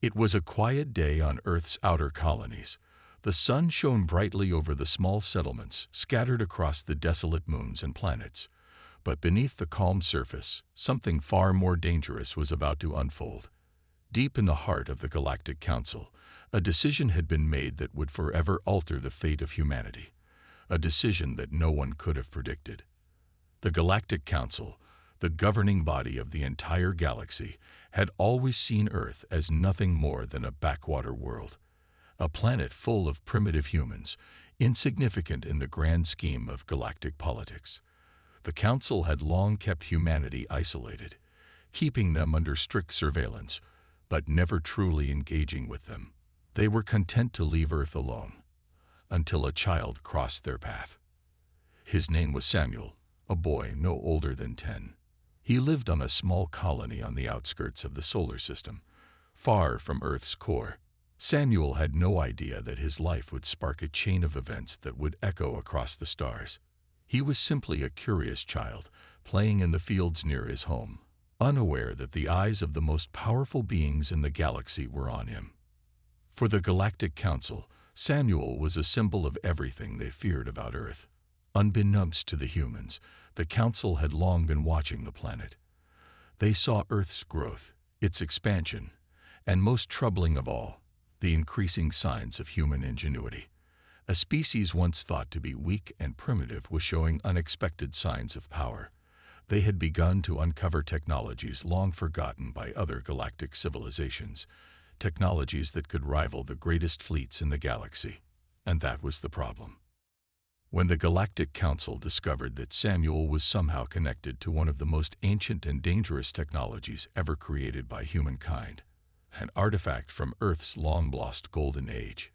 It was a quiet day on Earth's outer colonies. The sun shone brightly over the small settlements scattered across the desolate moons and planets. But beneath the calm surface, something far more dangerous was about to unfold. Deep in the heart of the Galactic Council, a decision had been made that would forever alter the fate of humanity. A decision that no one could have predicted. The Galactic Council, the governing body of the entire galaxy, had always seen Earth as nothing more than a backwater world. A planet full of primitive humans, insignificant in the grand scheme of galactic politics. The Council had long kept humanity isolated, keeping them under strict surveillance, but never truly engaging with them. They were content to leave Earth alone, until a child crossed their path. His name was Samuel, a boy no older than 10. He lived on a small colony on the outskirts of the solar system, far from Earth's core. Samuel had no idea that his life would spark a chain of events that would echo across the stars. He was simply a curious child, playing in the fields near his home, unaware that the eyes of the most powerful beings in the galaxy were on him. For the Galactic Council, Samuel was a symbol of everything they feared about Earth. Unbeknownst to the humans, the Council had long been watching the planet. They saw Earth's growth, its expansion, and most troubling of all, the increasing signs of human ingenuity. A species once thought to be weak and primitive was showing unexpected signs of power. They had begun to uncover technologies long forgotten by other galactic civilizations, technologies that could rival the greatest fleets in the galaxy. And that was the problem. When the Galactic Council discovered that Samuel was somehow connected to one of the most ancient and dangerous technologies ever created by humankind, an artifact from Earth's long-lost golden age,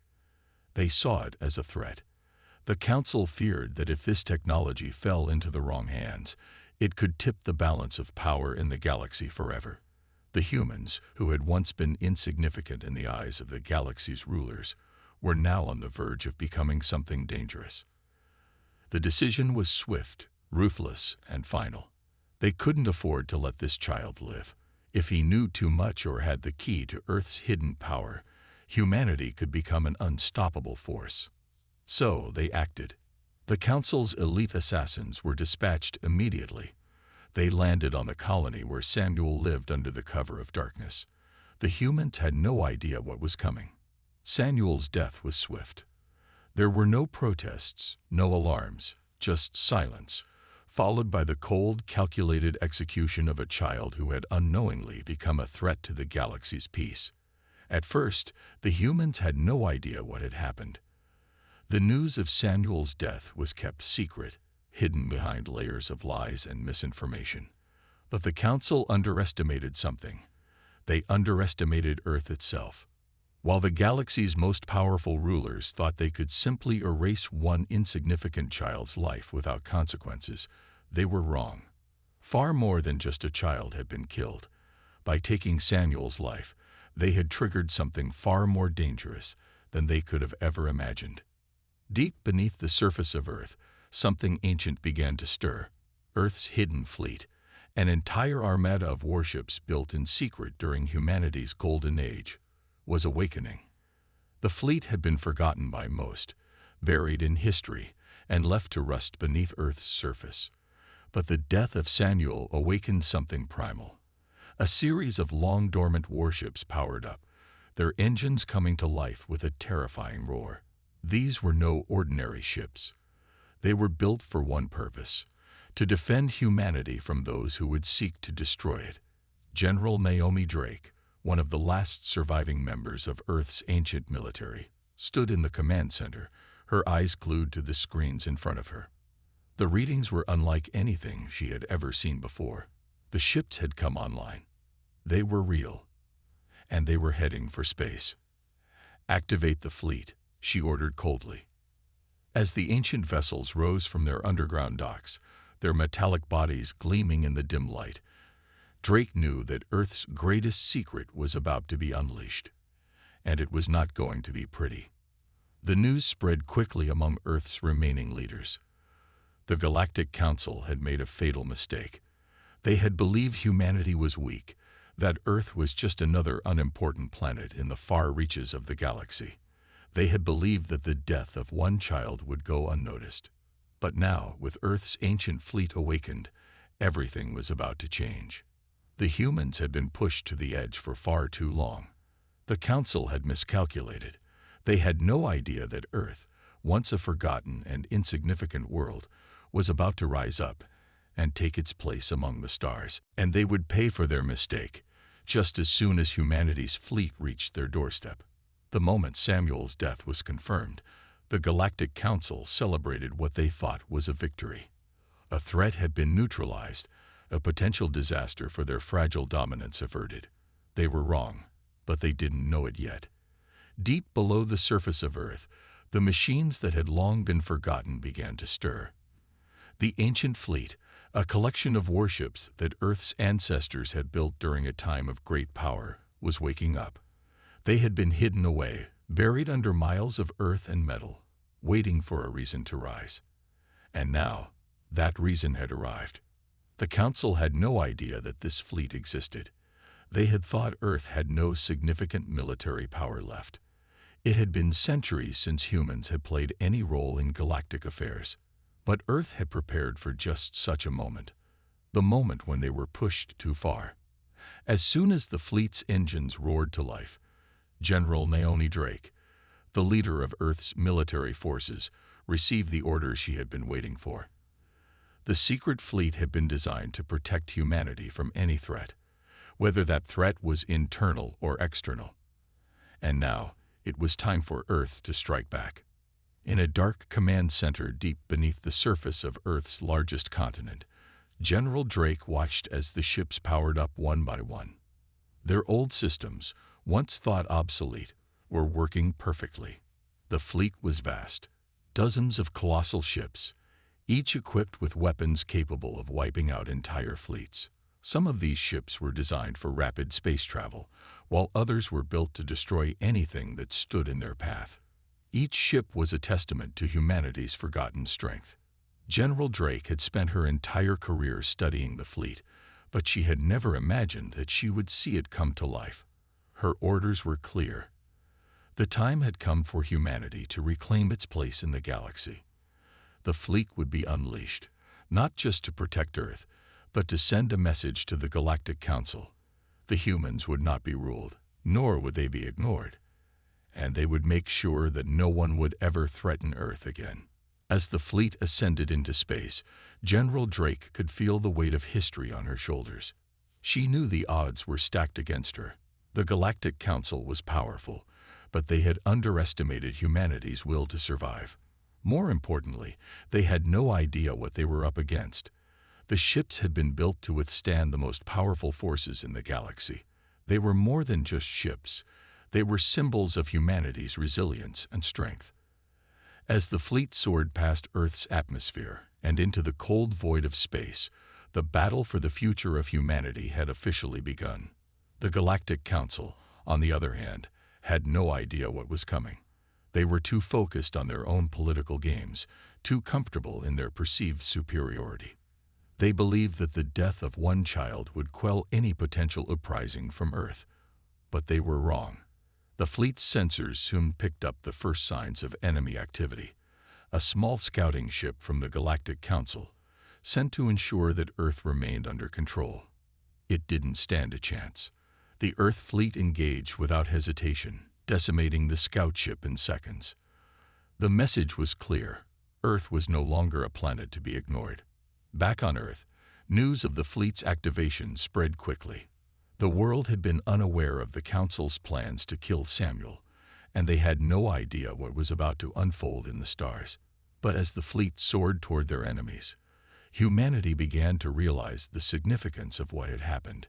they saw it as a threat. The Council feared that if this technology fell into the wrong hands, it could tip the balance of power in the galaxy forever. The humans, who had once been insignificant in the eyes of the galaxy's rulers, were now on the verge of becoming something dangerous. The decision was swift, ruthless, and final. They couldn't afford to let this child live. If he knew too much or had the key to Earth's hidden power, humanity could become an unstoppable force. So they acted. The Council's elite assassins were dispatched immediately. They landed on the colony where Samuel lived under the cover of darkness. The humans had no idea what was coming. Samuel's death was swift. There were no protests, no alarms, just silence, followed by the cold, calculated execution of a child who had unknowingly become a threat to the galaxy's peace. At first, the humans had no idea what had happened. The news of Samuel's death was kept secret, hidden behind layers of lies and misinformation. But the Council underestimated something. They underestimated Earth itself. While the galaxy's most powerful rulers thought they could simply erase one insignificant child's life without consequences, they were wrong. Far more than just a child had been killed. By taking Samuel's life, they had triggered something far more dangerous than they could have ever imagined. Deep beneath the surface of Earth, something ancient began to stir. Earth's hidden fleet, an entire armada of warships built in secret during humanity's golden age, was awakening. The fleet had been forgotten by most, buried in history, and left to rust beneath Earth's surface. But the death of Samuel awakened something primal. A series of long-dormant warships powered up, their engines coming to life with a terrifying roar. These were no ordinary ships. They were built for one purpose: to defend humanity from those who would seek to destroy it. General Naomi Drake, one of the last surviving members of Earth's ancient military, stood in the command center, her eyes glued to the screens in front of her. The readings were unlike anything she had ever seen before. The ships had come online. They were real, and they were heading for space. "Activate the fleet," she ordered coldly. As the ancient vessels rose from their underground docks, their metallic bodies gleaming in the dim light, Drake knew that Earth's greatest secret was about to be unleashed, and it was not going to be pretty. The news spread quickly among Earth's remaining leaders. The Galactic Council had made a fatal mistake. They had believed humanity was weak, that Earth was just another unimportant planet in the far reaches of the galaxy. They had believed that the death of one child would go unnoticed. But now, with Earth's ancient fleet awakened, everything was about to change. The humans had been pushed to the edge for far too long. The Council had miscalculated. They had no idea that Earth, once a forgotten and insignificant world, was about to rise up and take its place among the stars, and they would pay for their mistake just as soon as humanity's fleet reached their doorstep. The moment Samuel's death was confirmed, the Galactic Council celebrated what they thought was a victory. A threat had been neutralized, a potential disaster for their fragile dominance averted. They were wrong, but they didn't know it yet. Deep below the surface of Earth, the machines that had long been forgotten began to stir. The ancient fleet, a collection of warships that Earth's ancestors had built during a time of great power, was waking up. They had been hidden away, buried under miles of earth and metal, waiting for a reason to rise. And now, that reason had arrived. The Council had no idea that this fleet existed. They had thought Earth had no significant military power left. It had been centuries since humans had played any role in galactic affairs. But Earth had prepared for just such a moment, the moment when they were pushed too far. As soon as the fleet's engines roared to life, General Naomi Drake, the leader of Earth's military forces, received the orders she had been waiting for. The secret fleet had been designed to protect humanity from any threat, whether that threat was internal or external. And now, it was time for Earth to strike back. In a dark command center deep beneath the surface of Earth's largest continent, General Drake watched as the ships powered up one by one. Their old systems, once thought obsolete, were working perfectly. The fleet was vast, dozens of colossal ships, each equipped with weapons capable of wiping out entire fleets. Some of these ships were designed for rapid space travel, while others were built to destroy anything that stood in their path. Each ship was a testament to humanity's forgotten strength. General Drake had spent her entire career studying the fleet, but she had never imagined that she would see it come to life. Her orders were clear. The time had come for humanity to reclaim its place in the galaxy. The fleet would be unleashed, not just to protect Earth, but to send a message to the Galactic Council. The humans would not be ruled, nor would they be ignored. And they would make sure that no one would ever threaten Earth again. As the fleet ascended into space, General Drake could feel the weight of history on her shoulders. She knew the odds were stacked against her. The Galactic Council was powerful, but they had underestimated humanity's will to survive. More importantly, they had no idea what they were up against. The ships had been built to withstand the most powerful forces in the galaxy. They were more than just ships. They were symbols of humanity's resilience and strength. As the fleet soared past Earth's atmosphere and into the cold void of space, the battle for the future of humanity had officially begun. The Galactic Council, on the other hand, had no idea what was coming. They were too focused on their own political games, too comfortable in their perceived superiority. They believed that the death of one child would quell any potential uprising from Earth. But they were wrong. The fleet's sensors soon picked up the first signs of enemy activity. A small scouting ship from the Galactic Council, sent to ensure that Earth remained under control. It didn't stand a chance. The Earth fleet engaged without hesitation, decimating the scout ship in seconds. The message was clear. Earth was no longer a planet to be ignored. Back on Earth, news of the fleet's activation spread quickly. The world had been unaware of the Council's plans to kill Samuel, and they had no idea what was about to unfold in the stars. But as the fleet soared toward their enemies, humanity began to realize the significance of what had happened.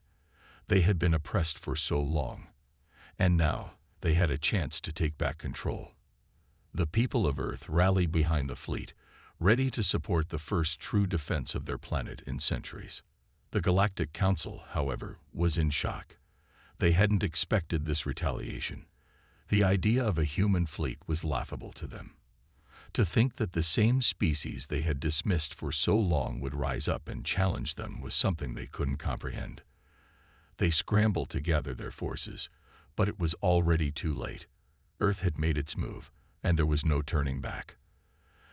They had been oppressed for so long, and now they had a chance to take back control. The people of Earth rallied behind the fleet, ready to support the first true defense of their planet in centuries. The Galactic Council, however, was in shock. They hadn't expected this retaliation. The idea of a human fleet was laughable to them. To think that the same species they had dismissed for so long would rise up and challenge them was something they couldn't comprehend. They scrambled to gather their forces, but it was already too late. Earth had made its move, and there was no turning back.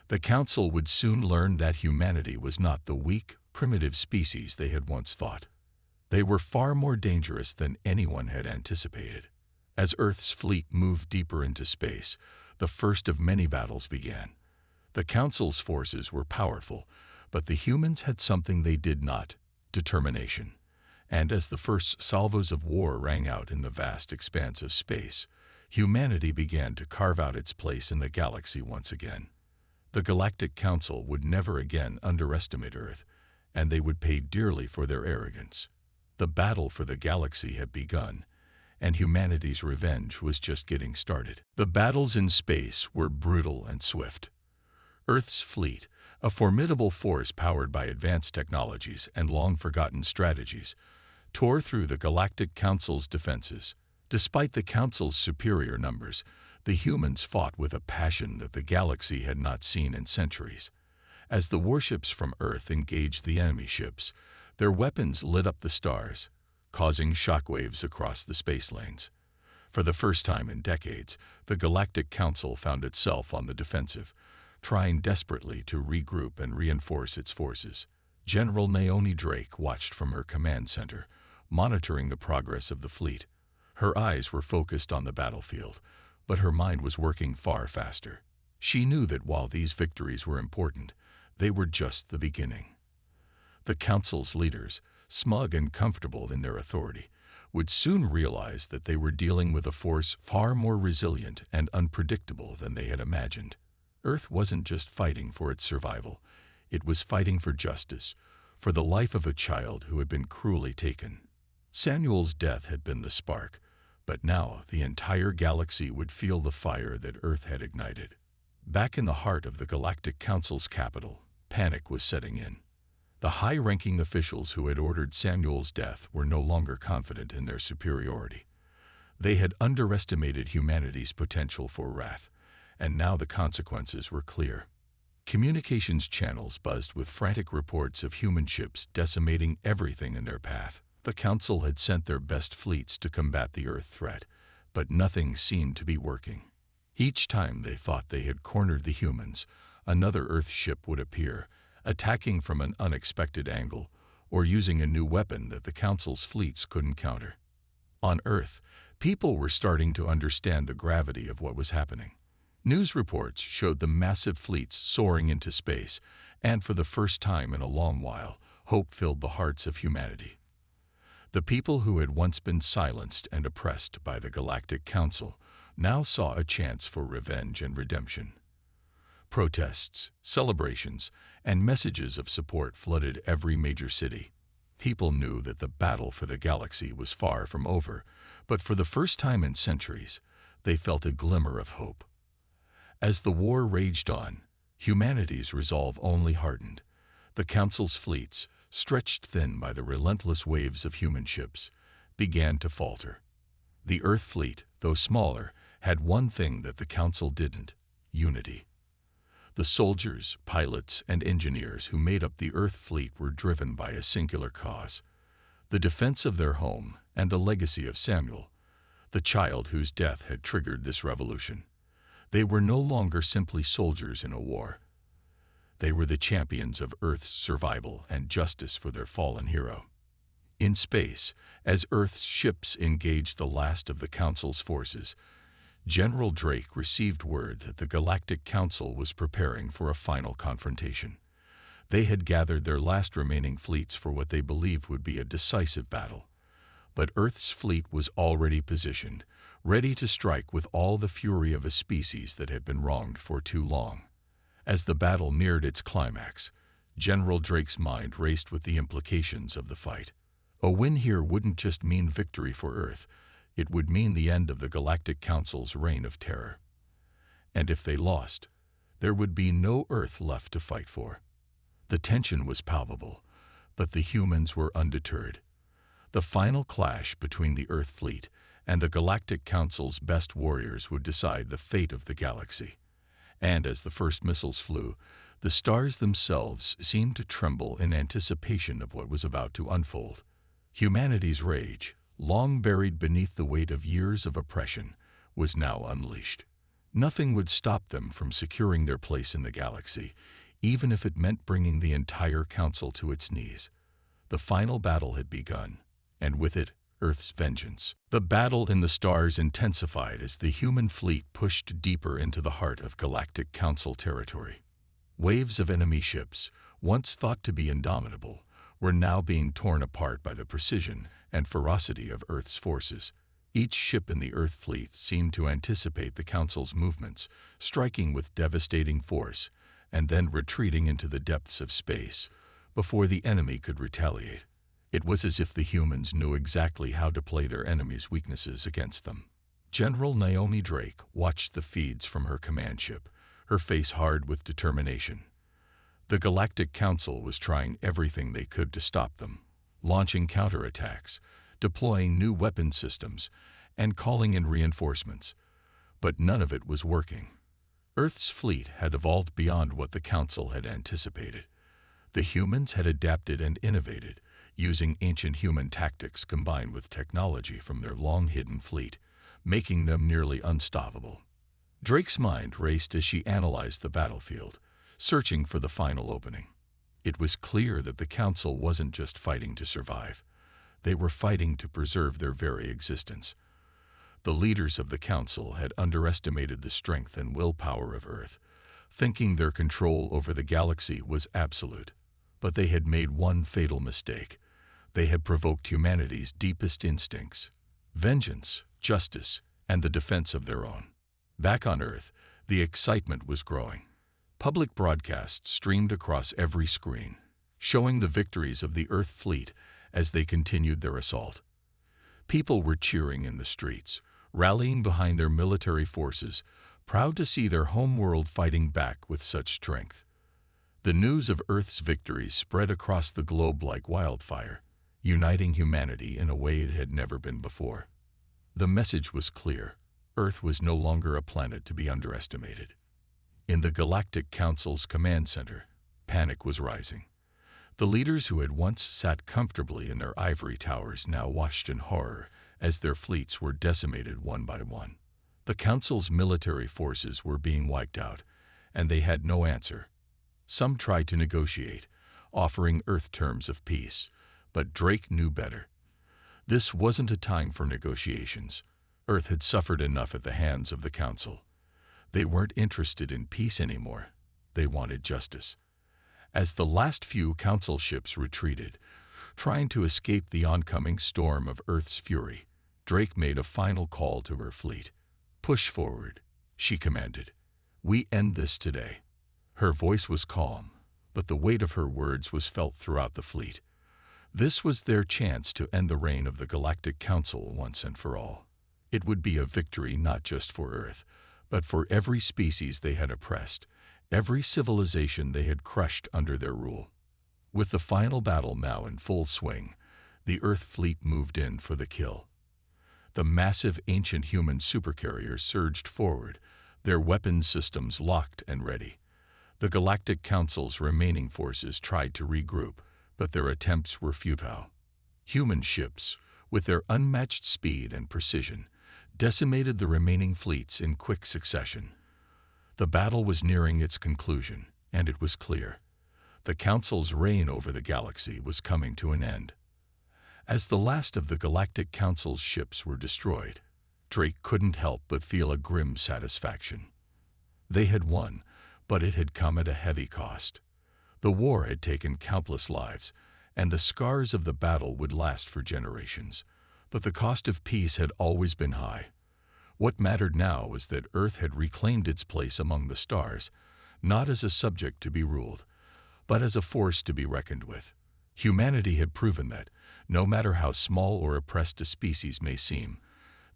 The Council would soon learn that humanity was not the weak, primitive species they had once thought. They were far more dangerous than anyone had anticipated. As Earth's fleet moved deeper into space, the first of many battles began. The Council's forces were powerful, but the humans had something they did not: determination. And as the first salvos of war rang out in the vast expanse of space, humanity began to carve out its place in the galaxy once again. The Galactic Council would never again underestimate Earth, and they would pay dearly for their arrogance. The battle for the galaxy had begun, and humanity's revenge was just getting started. The battles in space were brutal and swift. Earth's fleet, a formidable force powered by advanced technologies and long-forgotten strategies, tore through the Galactic Council's defenses. Despite the Council's superior numbers, the humans fought with a passion that the galaxy had not seen in centuries. As the warships from Earth engaged the enemy ships, their weapons lit up the stars, causing shockwaves across the space lanes. For the first time in decades, the Galactic Council found itself on the defensive, trying desperately to regroup and reinforce its forces. General Naomi Drake watched from her command center, monitoring the progress of the fleet. Her eyes were focused on the battlefield, but her mind was working far faster. She knew that while these victories were important, they were just the beginning. The Council's leaders, smug and comfortable in their authority, would soon realize that they were dealing with a force far more resilient and unpredictable than they had imagined. Earth wasn't just fighting for its survival, it was fighting for justice, for the life of a child who had been cruelly taken. Samuel's death had been the spark, but now the entire galaxy would feel the fire that Earth had ignited. Back in the heart of the Galactic Council's capital, panic was setting in. The high-ranking officials who had ordered Samuel's death were no longer confident in their superiority. They had underestimated humanity's potential for wrath, and now the consequences were clear. Communications channels buzzed with frantic reports of human ships decimating everything in their path. The Council had sent their best fleets to combat the Earth threat, but nothing seemed to be working. Each time they thought they had cornered the humans, another Earth ship would appear, attacking from an unexpected angle, or using a new weapon that the Council's fleets couldn't counter. On Earth, people were starting to understand the gravity of what was happening. News reports showed the massive fleets soaring into space, and for the first time in a long while, hope filled the hearts of humanity. The people who had once been silenced and oppressed by the Galactic Council now saw a chance for revenge and redemption. Protests, celebrations, and messages of support flooded every major city. People knew that the battle for the galaxy was far from over, but for the first time in centuries, they felt a glimmer of hope. As the war raged on, humanity's resolve only hardened. The Council's fleets, stretched thin by the relentless waves of human ships, began to falter. The Earth fleet, though smaller, had one thing that the Council didn't: unity. The soldiers, pilots, and engineers who made up the Earth fleet were driven by a singular cause: the defense of their home and the legacy of Samuel, the child whose death had triggered this revolution. They were no longer simply soldiers in a war. They were the champions of Earth's survival and justice for their fallen hero. In space, as Earth's ships engaged the last of the Council's forces, General Drake received word that the Galactic Council was preparing for a final confrontation. They had gathered their last remaining fleets for what they believed would be a decisive battle. But Earth's fleet was already positioned, ready to strike with all the fury of a species that had been wronged for too long. As the battle neared its climax, General Drake's mind raced with the implications of the fight. A win here wouldn't just mean victory for Earth, it would mean the end of the Galactic Council's reign of terror. And if they lost, there would be no Earth left to fight for. The tension was palpable, but the humans were undeterred. The final clash between the Earth fleet and the Galactic Council's best warriors would decide the fate of the galaxy. And as the first missiles flew, the stars themselves seemed to tremble in anticipation of what was about to unfold. Humanity's rage, long buried beneath the weight of years of oppression, was now unleashed. Nothing would stop them from securing their place in the galaxy, even if it meant bringing the entire council to its knees. The final battle had begun, and with it, Earth's vengeance. The battle in the stars intensified as the human fleet pushed deeper into the heart of Galactic Council territory. Waves of enemy ships, once thought to be indomitable, were now being torn apart by the precision and ferocity of Earth's forces. Each ship in the Earth fleet seemed to anticipate the Council's movements, striking with devastating force, and then retreating into the depths of space before the enemy could retaliate. It was as if the humans knew exactly how to play their enemies' weaknesses against them. General Naomi Drake watched the feeds from her command ship, her face hard with determination. The Galactic Council was trying everything they could to stop them, launching counterattacks, deploying new weapon systems, and calling in reinforcements. But none of it was working. Earth's fleet had evolved beyond what the Council had anticipated. The humans had adapted and innovated, using ancient human tactics combined with technology from their long-hidden fleet, making them nearly unstoppable. Drake's mind raced as she analyzed the battlefield, searching for the final opening. It was clear that the Council wasn't just fighting to survive. They were fighting to preserve their very existence. The leaders of the Council had underestimated the strength and willpower of Earth, thinking their control over the galaxy was absolute. But they had made one fatal mistake. They had provoked humanity's deepest instincts: vengeance, justice, and the defense of their own. Back on Earth, the excitement was growing. Public broadcasts streamed across every screen, showing the victories of the Earth fleet as they continued their assault. People were cheering in the streets, rallying behind their military forces, proud to see their homeworld fighting back with such strength. The news of Earth's victories spread across the globe like wildfire, uniting humanity in a way it had never been before. The message was clear: Earth was no longer a planet to be underestimated. In the Galactic Council's command center, panic was rising. The leaders who had once sat comfortably in their ivory towers now watched in horror as their fleets were decimated one by one. The Council's military forces were being wiped out, and they had no answer. Some tried to negotiate, offering Earth terms of peace, but Drake knew better. This wasn't a time for negotiations. Earth had suffered enough at the hands of the Council. They weren't interested in peace anymore. They wanted justice. As the last few Council ships retreated, trying to escape the oncoming storm of Earth's fury, Drake made a final call to her fleet. "Push forward," she commanded. "We end this today." Her voice was calm, but the weight of her words was felt throughout the fleet. This was their chance to end the reign of the Galactic Council once and for all. It would be a victory not just for Earth, but for every species they had oppressed, every civilization they had crushed under their rule. With the final battle now in full swing, the Earth fleet moved in for the kill. The massive ancient human supercarriers surged forward, their weapons systems locked and ready. The Galactic Council's remaining forces tried to regroup, but their attempts were futile. Human ships, with their unmatched speed and precision, decimated the remaining fleets in quick succession. The battle was nearing its conclusion, and it was clear: the Council's reign over the galaxy was coming to an end. As the last of the Galactic Council's ships were destroyed, Drake couldn't help but feel a grim satisfaction. They had won, but it had come at a heavy cost. The war had taken countless lives, and the scars of the battle would last for generations. But the cost of peace had always been high. What mattered now was that Earth had reclaimed its place among the stars, not as a subject to be ruled, but as a force to be reckoned with. Humanity had proven that, no matter how small or oppressed a species may seem,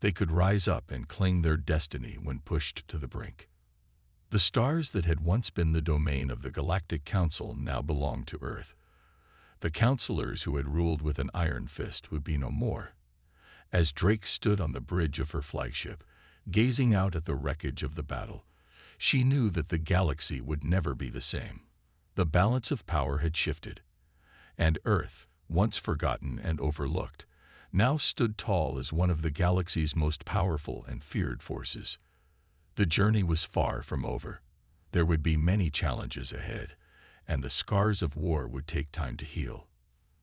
they could rise up and claim their destiny when pushed to the brink. The stars that had once been the domain of the Galactic Council now belonged to Earth. The counselors who had ruled with an iron fist would be no more. As Drake stood on the bridge of her flagship, gazing out at the wreckage of the battle, she knew that the galaxy would never be the same. The balance of power had shifted, and Earth, once forgotten and overlooked, now stood tall as one of the galaxy's most powerful and feared forces. The journey was far from over. There would be many challenges ahead, and the scars of war would take time to heal.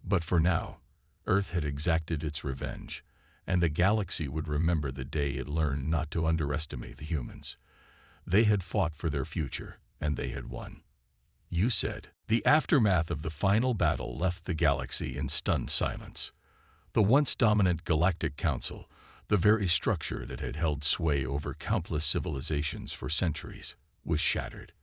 But for now, Earth had exacted its revenge, and the galaxy would remember the day it learned not to underestimate the humans. They had fought for their future, and they had won. You said. The aftermath of the final battle left the galaxy in stunned silence. The once dominant Galactic Council, the very structure that had held sway over countless civilizations for centuries, was shattered.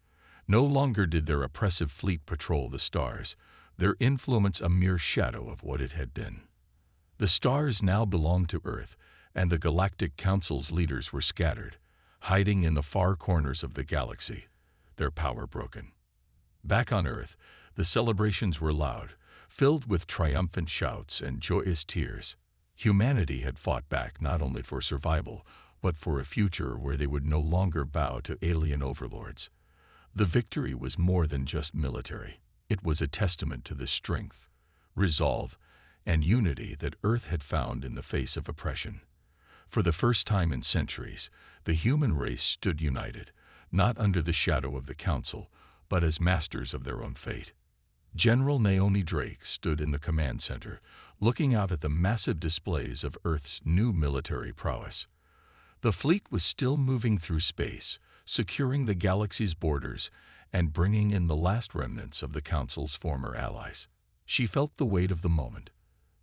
No longer did their oppressive fleet patrol the stars, their influence a mere shadow of what it had been. The stars now belonged to Earth, and the Galactic Council's leaders were scattered, hiding in the far corners of the galaxy, their power broken. Back on Earth, the celebrations were loud, filled with triumphant shouts and joyous tears. Humanity had fought back not only for survival, but for a future where they would no longer bow to alien overlords. The victory was more than just military. It was a testament to the strength, resolve, and unity that Earth had found in the face of oppression. For the first time in centuries, the human race stood united, not under the shadow of the Council, but as masters of their own fate. General Naomi Drake stood in the command center, looking out at the massive displays of Earth's new military prowess. The fleet was still moving through space, securing the galaxy's borders and bringing in the last remnants of the Council's former allies. She felt the weight of the moment.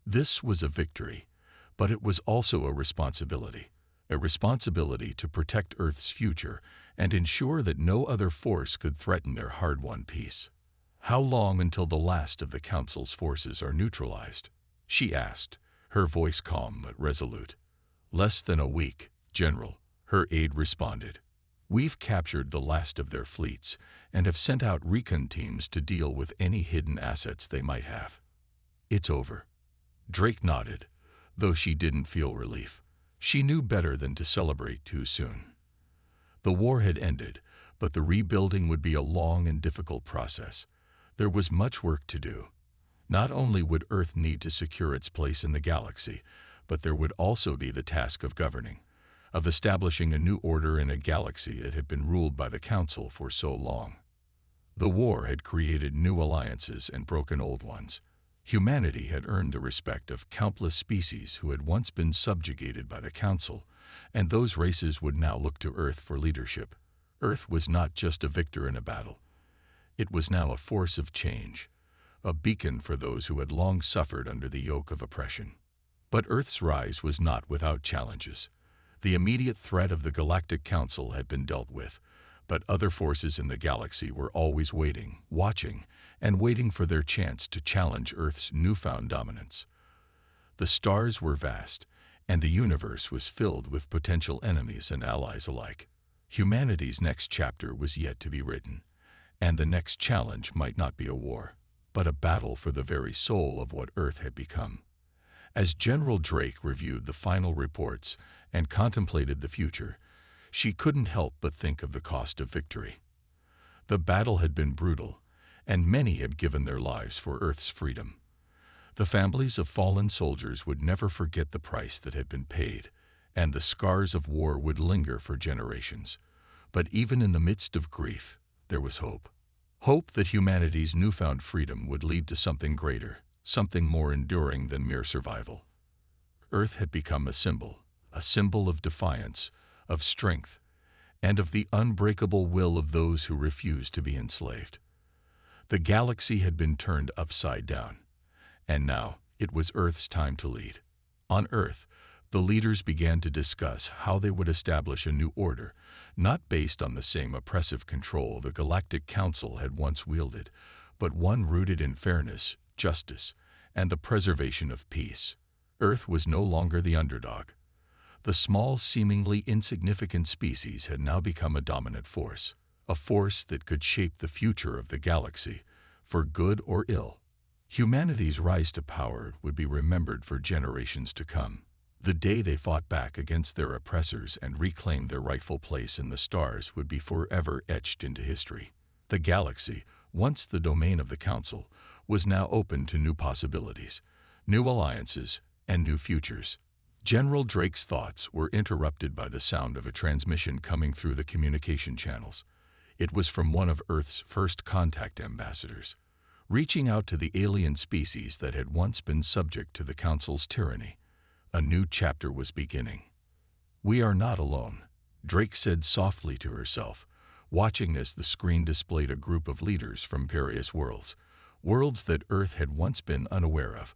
This was a victory, but it was also a responsibility to protect Earth's future and ensure that no other force could threaten their hard-won peace. How long until the last of the Council's forces are neutralized? She asked, her voice calm but resolute. Less than a week, General, her aide responded. We've captured the last of their fleets and have sent out recon teams to deal with any hidden assets they might have. It's over. Drake nodded, though she didn't feel relief. She knew better than to celebrate too soon. The war had ended, but the rebuilding would be a long and difficult process. There was much work to do. Not only would Earth need to secure its place in the galaxy, but there would also be the task of governing, of establishing a new order in a galaxy that had been ruled by the Council for so long. The war had created new alliances and broken old ones. Humanity had earned the respect of countless species who had once been subjugated by the Council, and those races would now look to Earth for leadership. Earth was not just a victor in a battle. It was now a force of change, a beacon for those who had long suffered under the yoke of oppression. But Earth's rise was not without challenges. The immediate threat of the Galactic Council had been dealt with, but other forces in the galaxy were always waiting, watching, and waiting for their chance to challenge Earth's newfound dominance. The stars were vast, and the universe was filled with potential enemies and allies alike. Humanity's next chapter was yet to be written, and the next challenge might not be a war, but a battle for the very soul of what Earth had become. As General Drake reviewed the final reports and contemplated the future, she couldn't help but think of the cost of victory. The battle had been brutal, and many had given their lives for Earth's freedom. The families of fallen soldiers would never forget the price that had been paid, and the scars of war would linger for generations. But even in the midst of grief, there was hope. Hope that humanity's newfound freedom would lead to something greater, something more enduring than mere survival. Earth had become a symbol of defiance, of strength, and of the unbreakable will of those who refused to be enslaved. The galaxy had been turned upside down, and now it was Earth's time to lead. On Earth, the leaders began to discuss how they would establish a new order, not based on the same oppressive control the Galactic Council had once wielded, but one rooted in fairness, justice, and the preservation of peace. Earth was no longer the underdog. The small, seemingly insignificant species had now become a dominant force, a force that could shape the future of the galaxy, for good or ill. Humanity's rise to power would be remembered for generations to come. The day they fought back against their oppressors and reclaimed their rightful place in the stars would be forever etched into history. The galaxy, once the domain of the Council, was now open to new possibilities. new alliances, and new futures. General Drake's thoughts were interrupted by the sound of a transmission coming through the communication channels. It was from one of Earth's first contact ambassadors, reaching out to the alien species that had once been subject to the Council's tyranny. A new chapter was beginning. "We are not alone," Drake said softly to herself, watching as the screen displayed a group of leaders from various worlds, worlds that Earth had once been unaware of,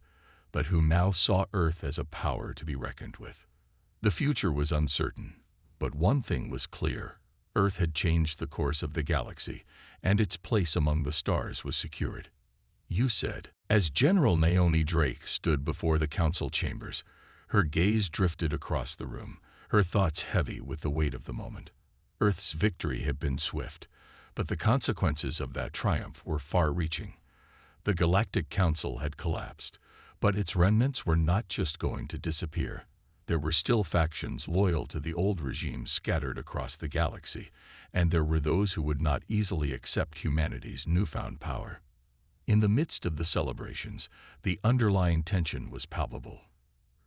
but who now saw Earth as a power to be reckoned with. The future was uncertain, but one thing was clear: Earth had changed the course of the galaxy, and its place among the stars was secured. "You said," as General Naomi Drake stood before the council chambers, her gaze drifted across the room, her thoughts heavy with the weight of the moment. Earth's victory had been swift, but the consequences of that triumph were far-reaching. The Galactic Council had collapsed, but its remnants were not just going to disappear. There were still factions loyal to the old regime scattered across the galaxy, and there were those who would not easily accept humanity's newfound power. In the midst of the celebrations, the underlying tension was palpable.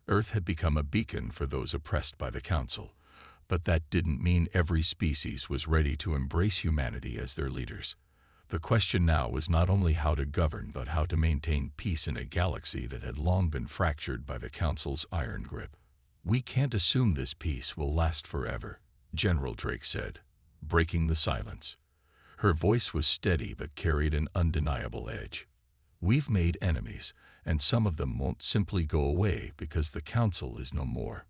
Earth had become a beacon for those oppressed by the Council, but that didn't mean every species was ready to embrace humanity as their leaders. The question now was not only how to govern, but how to maintain peace in a galaxy that had long been fractured by the Council's iron grip. "We can't assume this peace will last forever," General Drake said, breaking the silence. Her voice was steady but carried an undeniable edge. "We've made enemies, and some of them won't simply go away because the Council is no more."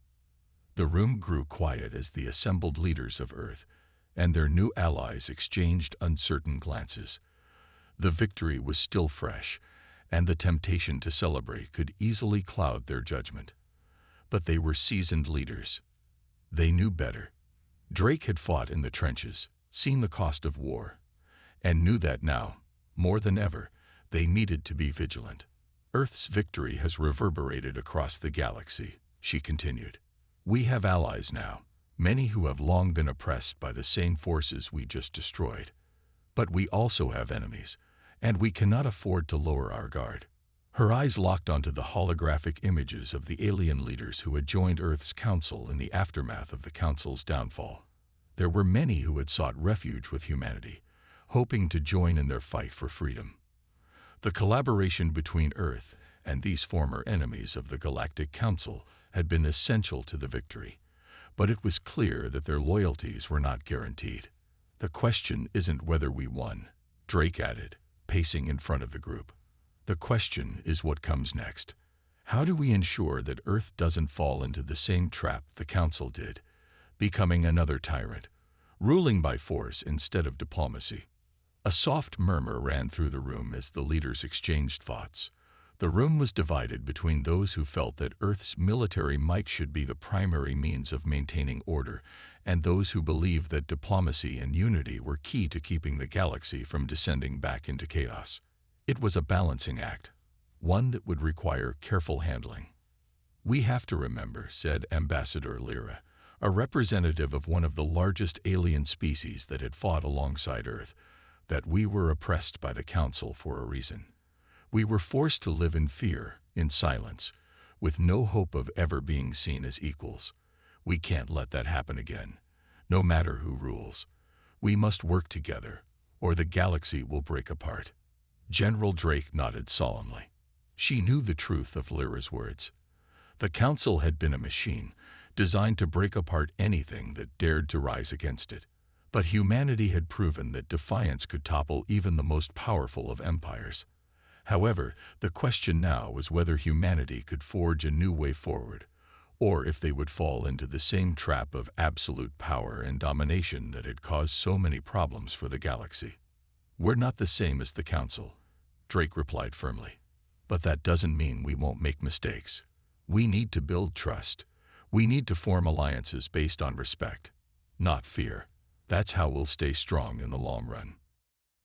The room grew quiet as the assembled leaders of Earth and their new allies exchanged uncertain glances. The victory was still fresh, and the temptation to celebrate could easily cloud their judgment. But they were seasoned leaders. They knew better. Drake had fought in the trenches, seen the cost of war, and knew that now, more than ever, they needed to be vigilant. "Earth's victory has reverberated across the galaxy," she continued. "We have allies now, many who have long been oppressed by the same forces we just destroyed. But we also have enemies, and we cannot afford to lower our guard." Her eyes locked onto the holographic images of the alien leaders who had joined Earth's Council in the aftermath of the Council's downfall. There were many who had sought refuge with humanity, hoping to join in their fight for freedom. The collaboration between Earth and these former enemies of the Galactic Council had been essential to the victory, but it was clear that their loyalties were not guaranteed. "The question isn't whether we won," Drake added, pacing in front of the group. "The question is what comes next. How do we ensure that Earth doesn't fall into the same trap the Council did, becoming another tyrant, ruling by force instead of diplomacy?" A soft murmur ran through the room as the leaders exchanged thoughts. The room was divided between those who felt that Earth's military might should be the primary means of maintaining order, and those who believed that diplomacy and unity were key to keeping the galaxy from descending back into chaos. It was a balancing act, one that would require careful handling. "We have to remember," said Ambassador Lyra, a representative of one of the largest alien species that had fought alongside Earth, "that we were oppressed by the Council for a reason. We were forced to live in fear, in silence, with no hope of ever being seen as equals. We can't let that happen again, no matter who rules. We must work together, or the galaxy will break apart." General Drake nodded solemnly. She knew the truth of Lyra's words. The Council had been a machine, designed to break apart anything that dared to rise against it. But humanity had proven that defiance could topple even the most powerful of empires. However, the question now was whether humanity could forge a new way forward, or if they would fall into the same trap of absolute power and domination that had caused so many problems for the galaxy. "We're not the same as the Council," Drake replied firmly. "But that doesn't mean we won't make mistakes. We need to build trust. We need to form alliances based on respect, not fear. That's how we'll stay strong in the long run."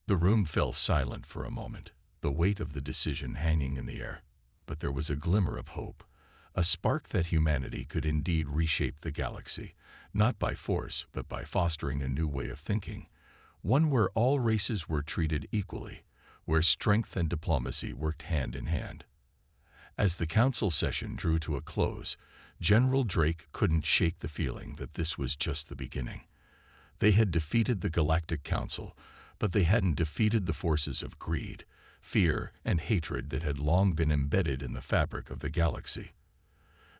The room fell silent for a moment, the weight of the decision hanging in the air. But there was a glimmer of hope, a spark that humanity could indeed reshape the galaxy, not by force, but by fostering a new way of thinking, one where all races were treated equally, where strength and diplomacy worked hand in hand. As the council session drew to a close, General Drake couldn't shake the feeling that this was just the beginning. They had defeated the Galactic Council, but they hadn't defeated the forces of greed, fear, and hatred that had long been embedded in the fabric of the galaxy.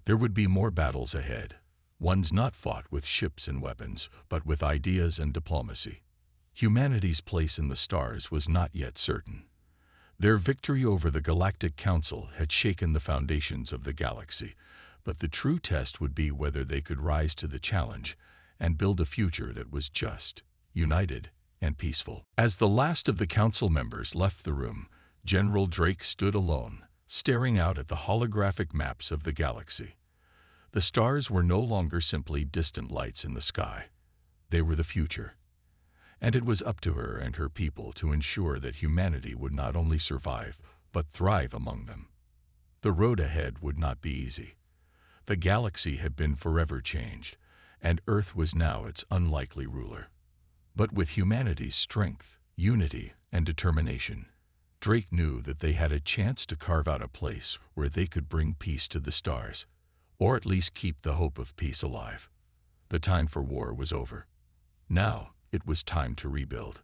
There would be more battles ahead, ones not fought with ships and weapons, but with ideas and diplomacy. Humanity's place in the stars was not yet certain. Their victory over the Galactic Council had shaken the foundations of the galaxy, but the true test would be whether they could rise to the challenge and build a future that was just, united, and peaceful. As the last of the council members left the room, General Drake stood alone, staring out at the holographic maps of the galaxy. The stars were no longer simply distant lights in the sky. They were the future. And it was up to her and her people to ensure that humanity would not only survive, but thrive among them. The road ahead would not be easy. The galaxy had been forever changed, and Earth was now its unlikely ruler. But with humanity's strength, unity, and determination, Drake knew that they had a chance to carve out a place where they could bring peace to the stars, or at least keep the hope of peace alive. The time for war was over. Now, it was time to rebuild.